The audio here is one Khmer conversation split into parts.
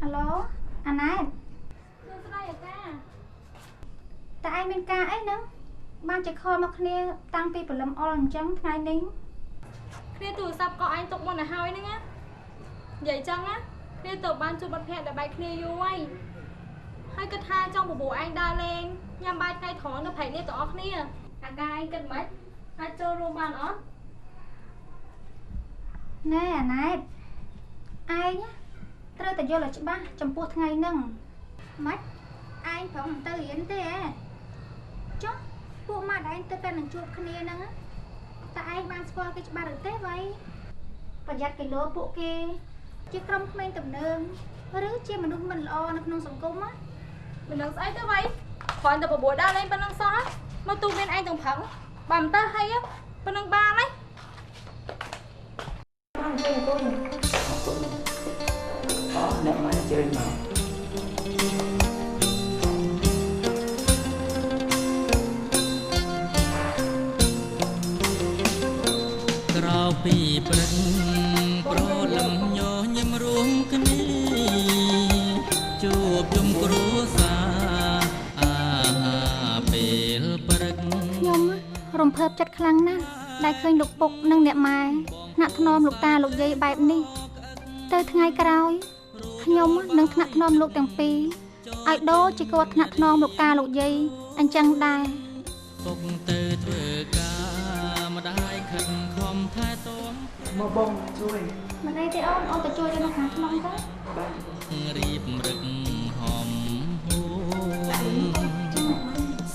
Alo, anh ấy. Tôi sẽ đây ở ca. Tại ai bên ca ấy nè. Ban chỉ khôi một kia tăng pi lâm on trắng ngày nín. Khi tụi sắp có anh tục một là hai nữa á. Vậy chăng á, khi tụi ban chụp bật hẹn là bài kia vô ấy. Hai cái tha trong bộ anh đa lên, nhằm bài cây thỏ nó phải lên tụi ốc nè. À ca anh cần mấy? Hai cho rô bàn ớt. Nè anh ấy. Ai nhá. Trời ta vô là chị ba, chồng pua ngày nâng. Mất. Anh phải không tư yến thế à. Chứ, pua mà anh tư bên là chụp kia nâng á. Tại anh ban spoil cái chị ba được thế vậy. Và giặt cái lúa bộ kia. Chứ không không anh tầm nương. Rứ chia mà đúng mình lo nó không sống cung á. Mình đang say tới vậy. Khỏi tập bộ đa lên bên đang xóa. Mà tụi bên anh tổng phẳng. Bàm ta hay á. Bên đang ba đấy. Nè mai chơi mà Krau pi prang pro lam nyo nyam ruom kni chup chum kru sa a pel prang ខ្ញុំរំភើបចិត្តខ្លាំងណាស់ដែលឃើញលោកពុកនិងអ្នកម៉ែថ្នាក់ថ្នមលោកតាលោកយាយបែបនេះទៅថ្ងៃក្រោយខ្ញុំនឹងថ្នាក់ថ្នមលោកទាំងពីរឲ្យដូរជាគាត់ថ្នាក់ថ្នមលោកតាលោកយាយអញ្ចឹងដែរ ពុកទៅធ្វើការម្ដាយខិតខំថែទាំមកបងជួយ មិនអីទេអូនទៅជួយនៅខាងក្នុងទៅ រៀបរឹកហំហួ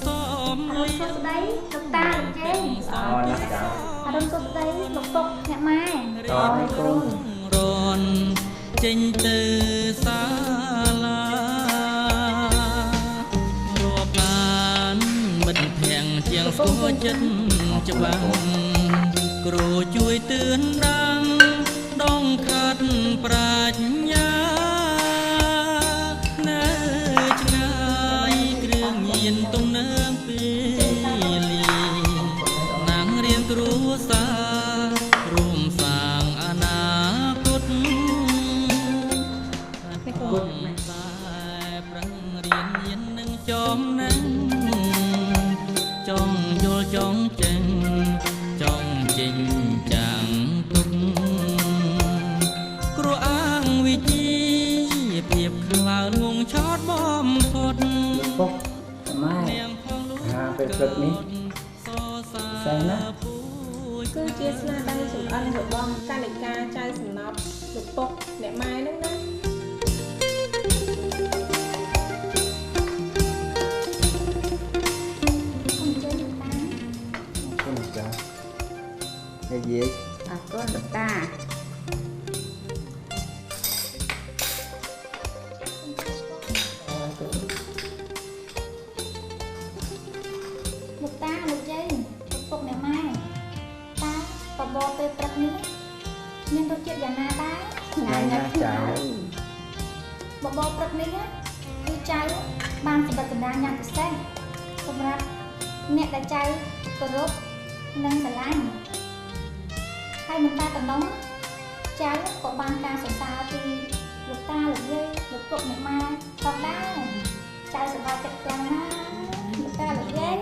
សូម អរុនសុខស្ដីលោកតាលោកយាយ ណាស់ចា អរុនសុខស្ដីលោកពុកអ្នកម៉ែ តើកូនរនចេញទៅសាលារាប់បានមិត្តភ័ក្តិជាងស្គាល់ចិត្តច្បាស់គ្រូជួយទឿនដឹងដងខាត់ប្រាជ្ញានៅឆ្ងាយគ្រឿងញៀនទំនើងពេលលីណាំងរៀនគ្រូសារួមសាងអនាគតគុណតែប្រឹងរៀនញៀននឹងចំណេញចង់យល់ចង់ចេញចង់ចេញចាំងទុកគ្រូអាងវិជាភាពខ្លើនងងឆោតបំផុតពុកម៉ែហាពេលព្រឹកនេះសែនណា គឺជាស្នាដៃសម្អិនរបស់កានិកាចៅសំណប់លោកពុកអ្នកម៉ែហ្នឹងណា ខ្ញុំជួយលោកតា គុណចាយាយយាយ អរគុណលោកតាលោកតាលោកយាយលោកពុកអ្នកម៉ែតាបបរពេលព្រឹកនេះមានរសជាតិយ៉ាងណាដែរ ថ្ងៃណាចា បបរព្រឹកនេះគឺចៅបានសម្បត្តិសម្ដានយ៉ាងពិសេសសម្រាប់អ្នកដែលចៅគោរពនិងស្រឡាញ់ហើយមិនតែប៉ុណ្ណោះចៅក៏បានការសរសើរពីលោកតាលោកយាយលោកពុកអ្នកម៉ែផងដែរចៅសប្បាយចិត្តខ្លាំងណាស់លោកតាលោកយាយ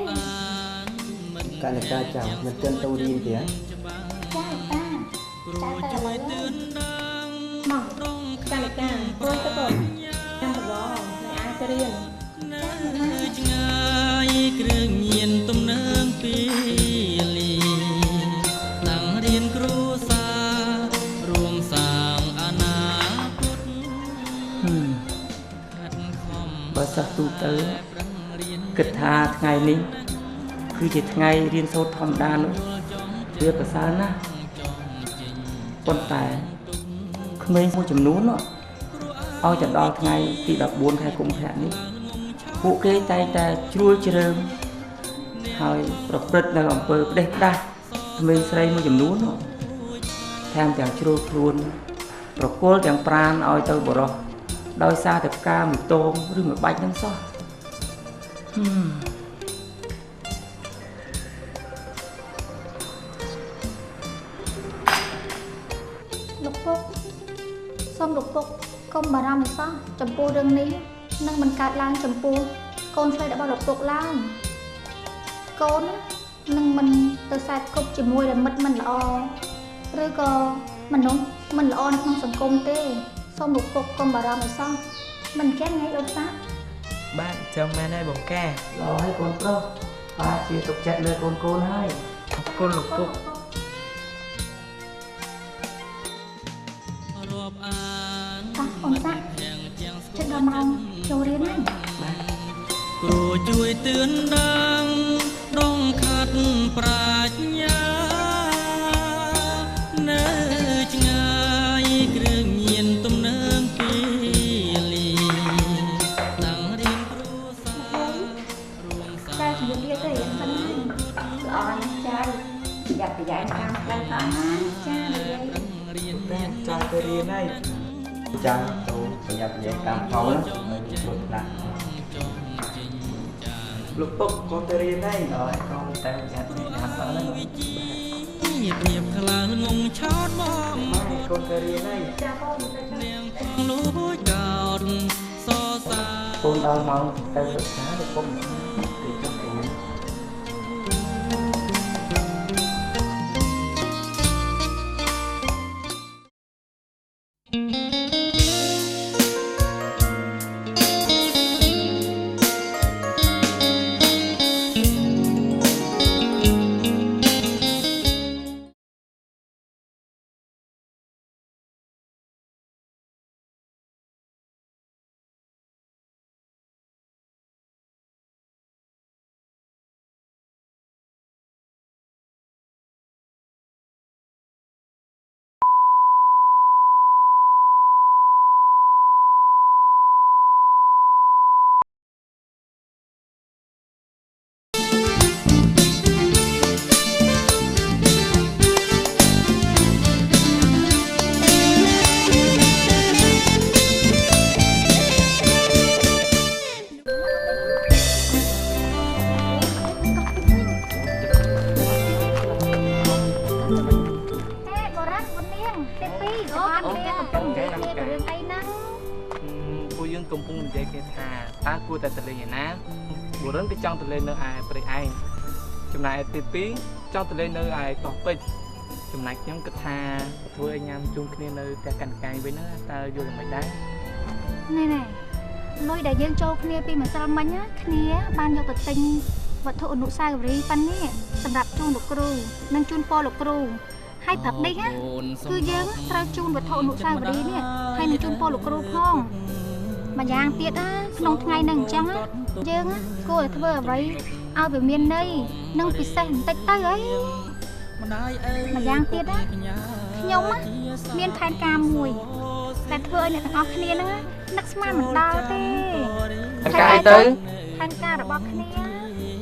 កាលកាចាមិនទាន់ទៅរៀនទេ ចាលោកតាចៅទៅឥឡូវ មកកានិកាព្រោះទៅគាត់ចាំប្រឡងនៅអាចទៅរៀន ឆ្ងាយគ្រឿងញៀនទំនើងពេលលីតាំងរៀនគ្រូសារួមសាងអនាគតបើសិស្សទូទៅគិតថាថ្ងៃនេះគឺជាថ្ងៃរៀនសូត្រធម្មតានោះវាប្រសើរណាស់ប៉ុន្តែក្មេងមួយចំនួនឲ្យទៅដល់ថ្ងៃទី14ខែកុម្ភៈនេះពួកគេតែងតែជ្រួលជ្រើងហើយប្រព្រឹត្តនៅអំពើផ្ដេសផ្ដាស់ក្មេងស្រីមួយចំនួនថែមទាំងជ្រួលខ្លួនប្រគល់ទាំងប្រាណឲ្យទៅបរោះដោយសារតែផ្កាមួយតងឬមួយបាច់នឹងសោះលោកពុកសូមលោកពុក កុំបារម្ភអីសោះចំពោះរឿងនេះនឹងមិនកើតឡើងចំពោះកូនស្រីរបស់លោកពុកឡើយកូននឹងមិនទៅខ្សែគប់ជាមួយរមិតមិនល្អឬក៏មនុស្សមិនល្អនៅក្នុងសង្គមទេសូមលោកពុកកុំបារម្ភអីសោះមិនចឹងហីអូនតាបាទចឹងមែនហើយបងកាល្អហើយកូនប្រុសប៉ាជាទុកចិត្តលើកូនហើយអរគុណលោកពុកតាអូនតាជិតដល់ម៉ោងចូលរៀនហើយគ្រូជួយទឿនដឹងដងខាត់ប្រាជ្ញានៅឆ្ងាយគ្រឿងញៀនទំនើងពីលីតាំងរៀនគ្រូសារួមសាចាជំរាបលាទៅរៀនសិនហើយល្អណាស់ចាយ៉ាប់ប្រយែងតាមផ្លូវផងណាចានិយាយរៀនតែចាទៅរៀនហើយចាចូលប្រញាប់ប្រយែងតាមផងណាមិនជួបណាលោកពុកកូនទៅរៀនហើយកូនតែប្រញាប់ប្រយែងតាមផងណារៀបខ្លាំងងងឆោតមកកូនទៅរៀនហើយចាកូនទៅនាងលួចកោតសរសើរកូនដល់ម៉ោងទៅសិក្សាលោកពុកទីចុះទៅកំពុងនិយាយគេថាតើគួរតែទៅលេងឯណាបុរិនគេចង់ទៅលេងនៅឯព្រៃឯងចំណែកទី2ចង់ទៅលេងនៅឯកោះពេជ្រចំណែកខ្ញុំគិតថាធ្វើឲ្យញ៉ាំជុំគ្នានៅផ្ទះកាន់កាយវិញណាតើយល់យ៉ាងម៉េចដែរណែលុយដែលយើងចូលគ្នាពីម្សិលមិញគ្នាបានយកទៅទិញវត្ថុអនុស្សាវរីយ៍ប៉ាន់នេះសម្រាប់ជូនលោកគ្រូនិងជូនពរលោកគ្រូហើយប្រាប់នេះគឺយើងត្រូវជូនវត្ថុអនុស្សាវរីយ៍នេះហើយនឹងជូនពរលោកគ្រូផងម្យ៉ាងទៀតក្នុងថ្ងៃហ្នឹងអញ្ចឹងយើងគួរតែធ្វើអ្វីឲ្យវាមានន័យនិងពិសេសបន្តិចទៅអីម្យ៉ាងទៀតខ្ញុំមានផែនការមួយដែលធ្វើឲ្យអ្នកទាំងអស់គ្នាហ្នឹងនឹកស្មានមិនដល់ទេផែនការអីទៅផែនការរបស់គ្នា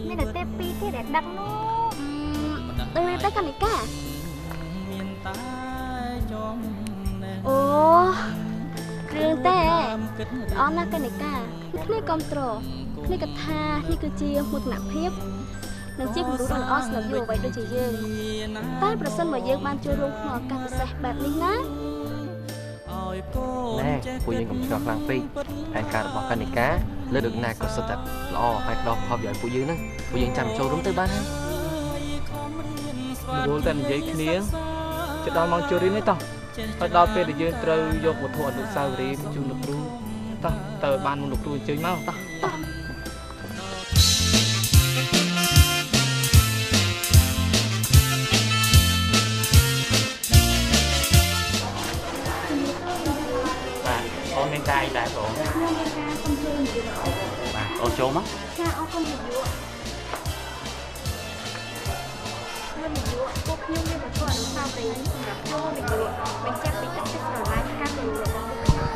មានតែទេពីរទៀតដែលដឹកនោះទៅទៅកណិកាអូរឿងតែអរណាស់កណិកាគ្នាគ្រប់ត្រគ្នាគិតថានេះគឺជាមោទនភាពនិងជាគំរូដ៏ល្អសម្រាប់យុវវ័យដូចជាយើងតែប្រសិនបើយើងបានចូលរួមក្នុងឱកាសពិសេសបែបនេះណាណែពួកយើងកុំឆ្ងល់ខ្លាំងពេកផែនការរបស់កណិកាលើកណាក៏សុទ្ធតែល្អហើយផ្ដល់ផលប្រយោជន៍ពួកយើងហ្នឹងពួកយើងចាំចូលរួមទៅបានហើយរវល់តែនិយាយគ្នាជិតដល់ម៉ោងចូលរៀននេះតោះហើយដល់ពេលដែលយើងត្រូវយកវត្ថុអនុស្សាវរីយ៍ជូនលោកគ្រូតោះទៅបានមុនលោកគ្រូអញ្ជើញមកតោះបាទអូនមានការអីដែរបងខ្ញុំមានការសុំជួយនិយាយបាទអូនចូលមកចាអរគុណលោកយុពួកខ្ញុំមានវត្ថុអនុស្សាវរីយ៍សម្រាប់ចូលវិទ្យាបញ្ជាក់ពីទឹកចិត្តស្រឡាញ់ការគោរពរបស់ពួកខ្ញុំ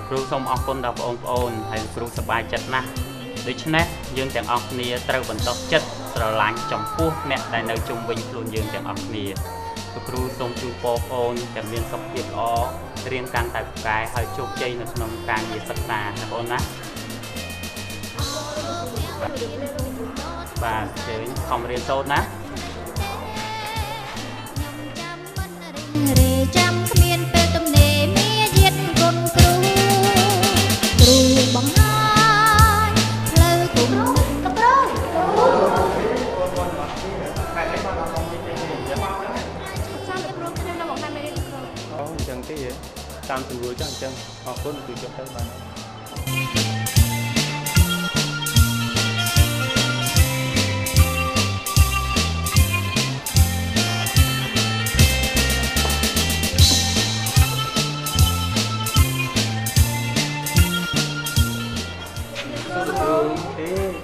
គ្រូសូមអរគុណដល់បងប្អូនហើយគ្រូសប្បាយចិត្តណាស់ដូច្នេះយើងទាំងអស់គ្នាត្រូវបន្តចិត្តស្រឡាញ់ចំពោះអ្នកដែលនៅជុំវិញខ្លួនយើងទាំងអស់គ្នាគ្រូសូមជូនពរបងប្អូនទាំងមានសុខភាពល្អរៀនកាន់តែពូកែហើយជោគជ័យនៅក្នុងការងារសិក្សាណាបងណាបាទជើញខំរៀនសូត្រណារេចាំគ្មានពេលទំនេ តាមទង្វើចុះអញ្ចឹងអរគុណគឺចុះទៅបាន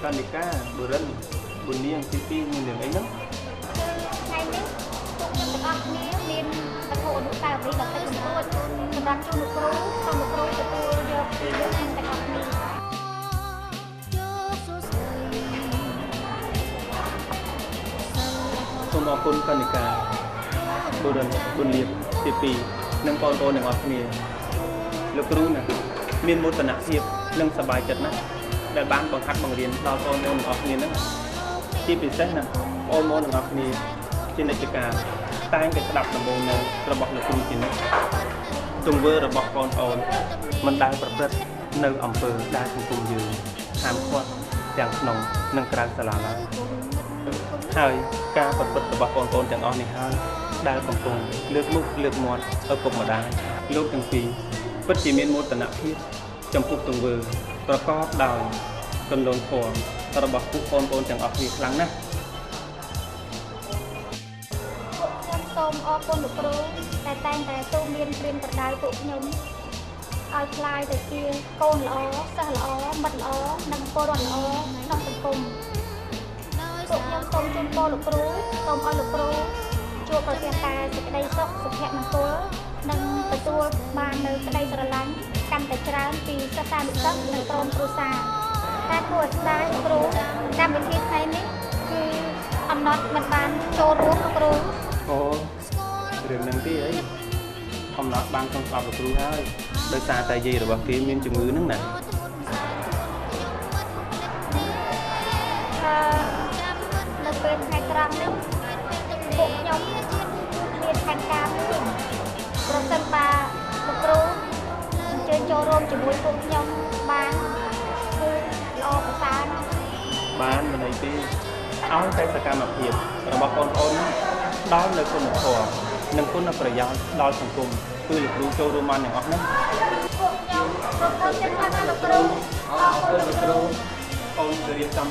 កណ្ឌិកាបុរិនបុនាងទី2មានរឿងអីហ្នឹងថ្ងៃនេះពួកខ្ញុំទាំងអស់គ្នាមានវត្ថុអនុស្សាវរីយ៍ដ៏ពេញបំផុតសម្រាប់ជូនលោកគ្រូសូមលោកគ្រូទទួលយកពីលោកខ្ញុំទាំងអស់គ្នាសូមអរគុណកណ្ឌិកាបុរិនបុនាងទី2និងបងប្អូនទាំងអស់គ្នាលោកគ្រូណាមានមោទនភាពនិងសប្បាយចិត្តណាស់ដែលបានបង្ហាត់បង្រៀនដល់បងប្អូនទាំងអស់គ្នាហ្នឹងជាពិសេសណាបងប្អូនទាំងអស់គ្នាជានិច្ចកាលតែងតែស្ដាប់ដំបូងនៅរបស់លោកគ្រូជានិច្ចទង្វើរបស់បងប្អូនមិនដែលប្រព្រឹត្តនៅអំពើដែលសង្គមយើងហាមឃាត់ទាំងក្នុងនិងក្រៅសាលាឡើយហើយការប្រព្រឹត្តរបស់បងប្អូនទាំងអស់នេះហើយដែលកំពុងលើកមុខលើកមាត់ឪពុកម្ដាយលោកទាំងពីរពិតជាមានមោទនភាពចំពោះទង្វើប្រកបដោយកន្លងធម៌របស់ពួកបងប្អូនទាំងអស់គ្នាខ្លាំងណាស់ពួកខ្ញុំសូមអរគុណលោកគ្រូដែលតែងតែទូន្មានព្រៀនប្រដៅពួកខ្ញុំឲ្យខ្លាយទៅជាកូនល្អសិស្សល្អមិត្តល្អនិងពលរដ្ឋល្អក្នុងសង្គមពួកខ្ញុំសូមជូនពរលោកគ្រូសូមឲ្យលោកគ្រូជួបប្រទះតែសេចក្តីសុខសុភមង្គលនិងទទួលបាននូវក្តីស្រឡាញ់កាន់តែច្រើនពីសិស្សានុសិស្សនិងក្រុមគ្រួសារតែគួរស្ដាយគ្រូកម្មវិធីថ្ងៃនេះគឺអំណត់មិនបានចូលរួមលោកគ្រូអូរឿងហ្នឹងទីអីអំណត់បានក្នុងស្ដាប់លោកគ្រូហើយដោយសារតែយាយរបស់គេមានជំងឺហ្នឹងណានៅពេលថ្ងៃត្រង់នេះពួកខ្ញុំមានផែនការមួយប្រសិនបើលោកគ្រូអញ្ជើញចូលរួមជាមួយពួកខ្ញុំបានគឺល្អប្រសើរណាស់បានមិនអីទេឲ្យតែសកម្មភាពរបស់បងប្អូនដល់នៅគុណធម៌និងគុណប្រយោជន៍ដល់សង្គមគឺលោកគ្រូចូលរួមបានទាំងអស់ហ្នឹងពួកខ្ញុំសូមអរគុណណាស់លោកគ្រូអរគុណលោកគ្រូអូនរៀបចំ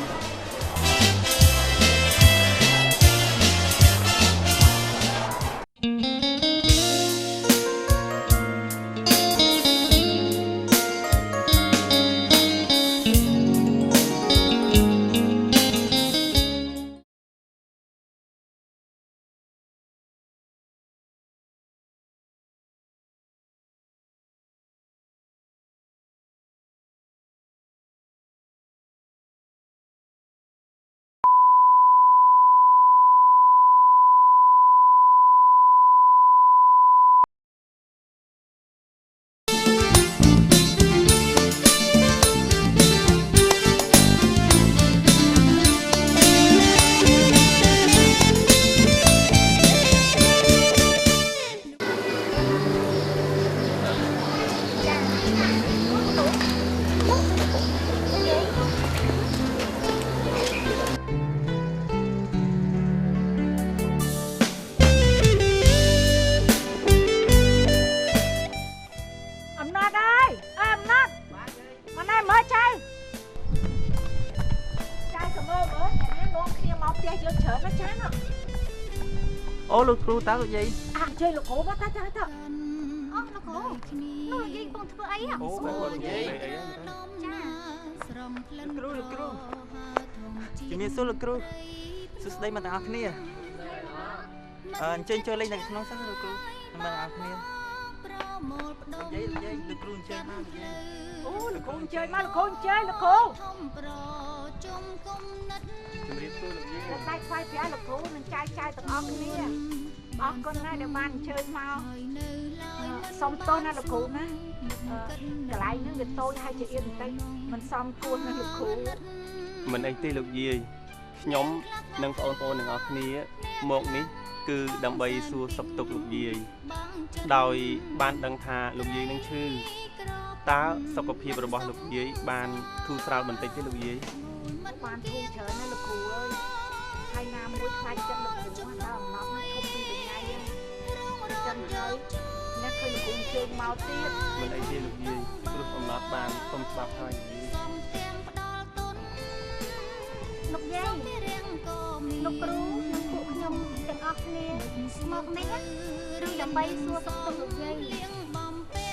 អូលោកគ្រូតើលោកយាយជួយលោកគ្រូមកតើអូលោកគ្រូនោះយាយកំពុងធ្វើអីអូបងយាយអីចាលោកគ្រូជំរាបសួរលោកគ្រូសួស្តីមកទាំងអស់គ្នាអញ្ជើញចូលលេងនៅក្នុងសិនលោកគ្រូមកទាំងអស់គ្នាលោកយាយលោកគ្រូអញ្ជើញមកលោកយាយអូលោកគ្រូអញ្ជើញមកលោកគ្រូអញ្ជើញលោកគ្រូជំរាបសួរលោកយាយលោកដៃស្វាយប្រាលោកគ្រូនឹងចាយទាំងអស់គ្នាអរគុណណាស់ដែលបានអញ្ជើញមកសុំទោសណាលោកគ្រូណាកន្លែងហ្នឹងវាតូចហើយជាអៀនបន្តិចមិនសមគួរណាលោកគ្រូមិនអីទេលោកយាយខ្ញុំនិងបងប្អូនទាំងអស់គ្នាមកនេះគឺដើម្បីសួរសុខទុក្ខលោកយាយដោយបានដឹងថាលោកយាយនឹងឈឺតើសុខភាពរបស់លោកយាយបានធូរស្រាលបន្តិចទេលោកយាយបានធូរច្រើនណាស់លោកគ្រូអើយហើយណាមួយខ្លាចចិត្តលោកគ្រូដល់អំណត់ឈប់ពីថ្ងៃចឹងហើយអ្នកឃ ឃើញលោកគ្រូជើងមកទៀត មិនអីទេលោកយាយព្រោះអំណត់បានសុំច្បាប់ហើយ លោកយាយលោកគ្រូនិងពួកខ្ញុំទាំងអស់គ្នាមកនេះគឺដើម្បីសួរសុខទុក្ខលោកយាយ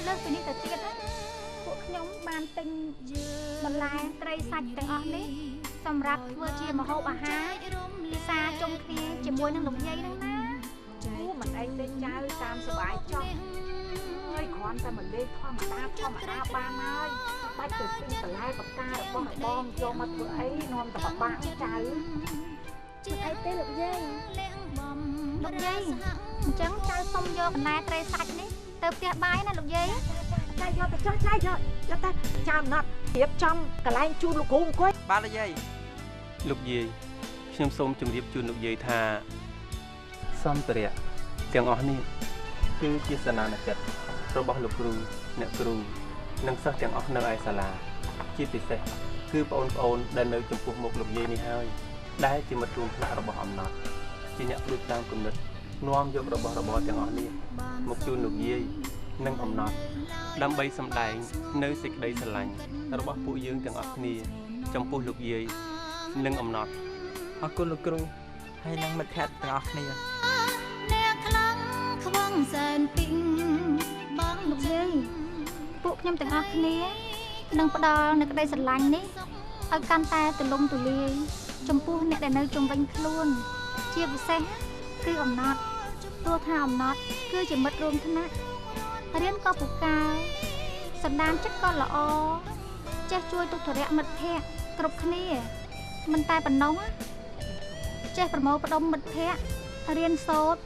លើសពីនេះទៅទៀតពួកខ្ញុំបានទិញបន្លែត្រីសាច់ទាំងអស់នេះសម្រាប់ធ្វើជាម្ហូបអាហារពិសាជុំគ្នាជាមួយនឹងលោកយាយហ្នឹងណា មិនអីទេចៅតាមសុបាយចុះហើយគ្រាន់តែមកលេងធម្មតាបានហើយបាច់ទៅទិញបន្លែបការបស់បងយកមកធ្វើអីនាំតែបបាក់ចៅ មិនអីទេលោកយាយអញ្ចឹងចៅសុំយកបន្លែត្រីសាច់នេះទៅផ្ទះបាយណាលោកយាយ ចៅយកទៅចុះចៅយកទៅចៅអំណត់រៀបចំកន្លែងជូនលោកគ្រូអង្គុយ បាទលោកយាយ លោកយាយខ្ញុំសូមជម្រាបជូនលោកយាយថាសម្ភារៈទាំងអស់នេះគឺជាសនានុចិត្តរបស់លោកគ្រូអ្នកគ្រូនិងសិស្សទាំងអស់នៅឯសាលាជាពិសេសគឺបងប្អូនដែលនៅចំពោះមុខលោកយាយនេះហើយដែលជាមិត្តរួមថ្នាក់របស់អំណត់ជាអ្នកព្រួយតាមគំនិតនាំយករបស់របរទាំងអស់នេះមកជូនលោកយាយនិងអំណត់ដើម្បីសម្ដែងនៅសេចក្តីស្រឡាញ់របស់ពួកយើងទាំងអស់គ្នាចំពោះលោកយាយនិងអំណត់ អរគុណលោកគ្រូហើយនិងមិត្តភក្តិទាំងអស់គ្នា អ្នកខ្លាំងខ្វងសែនពីងបងលោកយាយពួកខ្ញុំទាំងអស់គ្នានឹងផ្ដល់នូវក្តីស្រឡាញ់នេះឲ្យកាន់តែទូលំទូលាយចំពោះអ្នកដែលនៅជុំវិញខ្លួនជាពិសេសគឺអំណត់ទោះថាអំណត់គឺជាមិត្តរួមថ្នាក់រៀនក៏ពូកែសន្តានចិត្តក៏ល្អចេះជួយទុក្ខធុរៈមិត្តភក្តិគ្រប់គ្នាមិនតែប៉ុណ្ណោះចេះប្រមូលផ្ដុំមិត្តភក្តិរៀនសូត្រ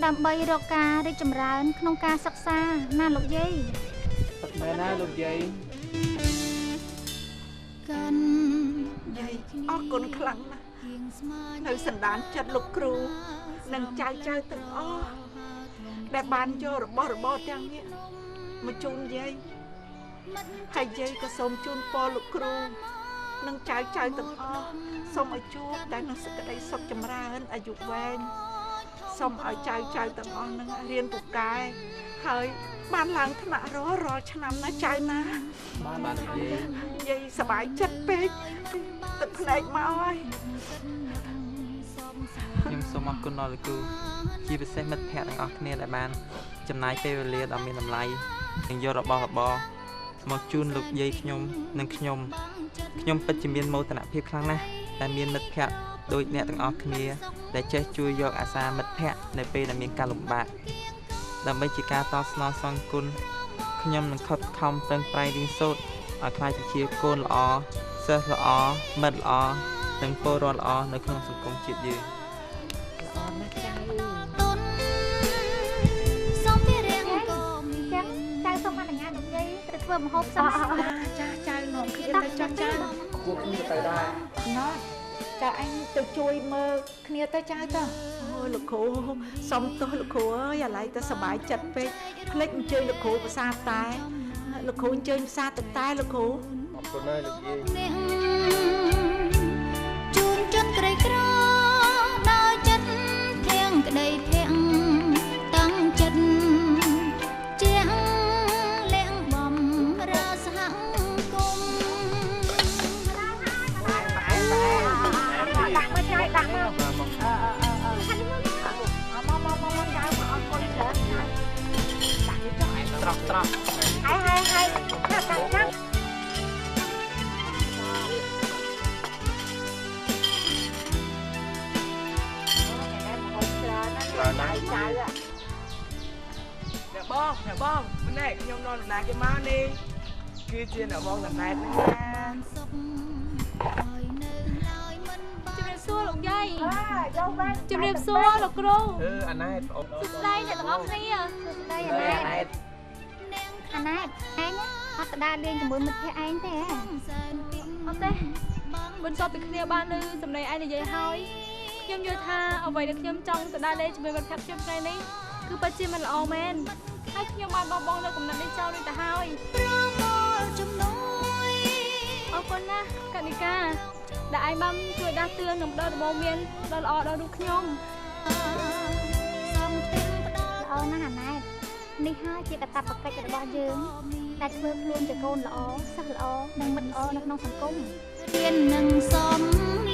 ដើម្បីរកការរីកចម្រើនក្នុងការសិក្សាណាលោកយាយ មែនណាលោកយាយ យាយអរគុណខ្លាំងណាស់នៅសន្តានចិត្តលោកគ្រូនិងចៅទាំងអស់ដែលបានយករបស់របរទាំងនេះមកជូនយាយហើយយាយក៏សូមជូនពរលោកគ្រូនិងចៅទាំងអស់សូមឲ្យជួបតែនឹងសេចក្តីសុខចម្រើនអាយុវែងសូមឲ្យចៅទាំងអស់នឹងរៀនពូកែហើយបានឡើងថ្នាក់រាល់ឆ្នាំណាចៅណា បានយាយសប្បាយចិត្តពេកទឹកភ្នែកមកហើយ ខ្ញុំសូមអរគុណដល់លោកគ្រូជាពិសេសមិត្តភក្តិទាំងអស់គ្នាដែលបានចំណាយពេលវេលាដ៏មានតម្លៃនិងយករបស់របរមកជូនលោកយាយខ្ញុំនិងខ្ញុំពិតជាមានមោទនភាពខ្លាំងណាស់ដែលមានមិត្តភក្តិដូចអ្នកទាំងអស់គ្នាដែលចេះជួយយកអាសាមិត្តភក្តិនៅពេលដែលមានការលំបាកដើម្បីជាការតបស្នងសងគុណខ្ញុំនឹងខិតខំប្រឹងប្រែងរៀនសូត្រឲ្យក្លាយជាកូនល្អសិស្សល្អមិត្តល្អនិងពលរដ្ឋល្អនៅក្នុងសង្គមជាតិយើង ល្អណាស់ចៅ សូមពីរៀងក៏ចឹងចៅសូមអនុញ្ញាតលោកយាយទៅធ្វើម្ហូបសិន ចៅនាំគ្នាទៅចុះចៅ ពួកខ្ញុំទៅដែរ ណោះចៅអញទៅជួយមើលគ្នាទៅចៅទៅអូលោកគ្រូសុំទោសលោកគ្រូអើយឥឡូវទៅសប្បាយចិត្តពេកភ្លេចអញ្ជើញលោកគ្រូភាសាតែលោកគ្រូអញ្ជើញភាសាតែលោកគ្រូ អរគុណហើយលោកយាយ ជូនចិត្តក្រីក្រដល់ចិត្តធៀងក្តីភ័ក្រតាំងចិត្តជាងលៀងបំរើសហគមន៍ ដាក់មកចៅដាក់មកមកចៅមកអរគុណច្រើនដាក់នេះចុះ ត្រង់ ហើយដាក់ចាំ ច្រើនណាស់ ចៅ អ្នកបងម្នាក់ខ្ញុំនាំដំណើរគេមកនេះគឺជាអ្នកបងដំណើរហ្នឹងណា ជំរាបសួរលោកយាយ យកវិញ ជំរាបសួរលោកគ្រូ អាណែតបង សួស្តីអ្នកទាំងអស់គ្នា សួស្តីអាណែតឯងអត់ទៅដើរលេងជាមួយមិត្តភក្តិឯងទេ អត់ទេបន្ទាប់ពីគ្នាបានឮសម្ដីឯងនិយាយហើយខ្ញុំយល់ថាអ្វីដែលខ្ញុំចង់ទៅដើរលេងជាមួយមិត្តភក្តិខ្ញុំថ្ងៃនេះគឺពិតជាមិនល្អមែនហើយខ្ញុំបានបោះបង់នៅកំណត់នេះចោលនេះទៅហើយអរគុណណាស់កនិកាដែលឯងបានជួយដាស់តឿននិងផ្ដល់ដំបូន្មានដ៏ល្អដល់រូបខ្ញុំ ល្អណាស់អាណែតនេះ នេះហើយជាកាតព្វកិច្ចរបស់យើងដែលធ្វើខ្លួនជាកូនល្អសិស្សល្អនិងមិត្តល្អនៅក្នុងសង្គម រៀននឹងសម